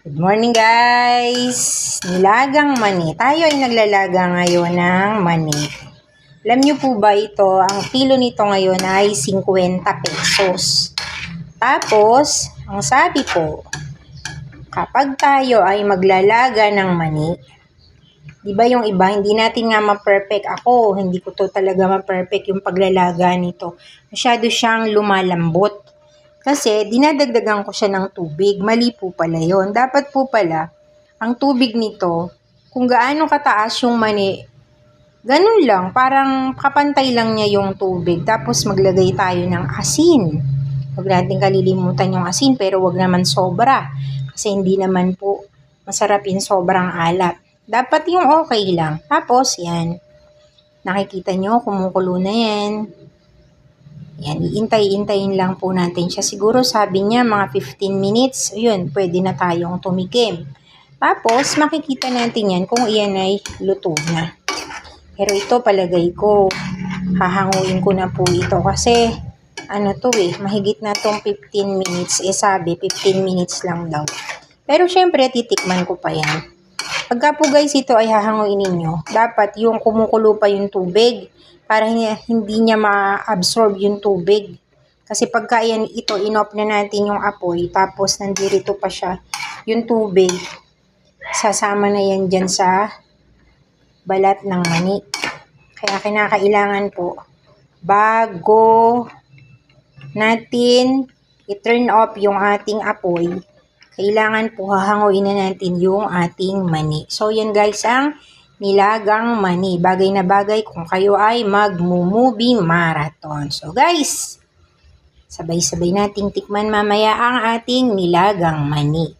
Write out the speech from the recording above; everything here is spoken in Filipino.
Good morning guys! Nilagang mani. Tayo ay naglalaga ngayon ng mani. Alam niyo po ba ito, ang kilo nito ngayon ay 50 pesos. Tapos, ang sabi po, kapag tayo ay maglalaga ng mani, di ba yung iba, hindi natin nga ma-perfect. Ako, hindi ko to talaga ma-perfect yung paglalaga nito. Masyado siyang lumalambot. Kasi, dinadagdagan ko siya ng tubig. Mali po pala yun. Dapat po pala, ang tubig nito, kung gaano kataas yung mani, ganun lang. Parang kapantay lang niya yung tubig. Tapos, maglagay tayo ng asin. Huwag natin kalilimutan yung asin, pero wag naman sobra. Kasi, hindi naman po masarap yung sobrang alat. Dapat yung okay lang. Tapos, yan. Nakikita nyo, kumukulo na yan. Yan, iintay-intayin lang po natin siya. Siguro sabi niya mga 15 minutes, yun, pwede na tayong tumikim. Tapos, makikita natin yan kung iyan ay luto na. Pero ito, palagay ko, hahanguin ko na po ito kasi, mahigit na tong 15 minutes. Sabi, 15 minutes lang daw. Pero syempre, titikman ko pa yan. Pagka po guys, ito ay hahanguin ninyo, dapat yung kumukulo pa yung tubig, para hindi niya ma-absorb yung tubig. Kasi pagka yan, ito, in-off na natin yung apoy, tapos nandirito pa siya, yung tubig, sasama na yan dyan sa balat ng mani. Kaya kinakailangan po, bago natin i-turn off yung ating apoy, kailangan po hahanguin na natin yung ating mani. So, yan guys ang nilagang mani. Bagay na bagay kung kayo ay mag-movie marathon. So, guys, sabay-sabay nating tikman mamaya ang ating nilagang mani.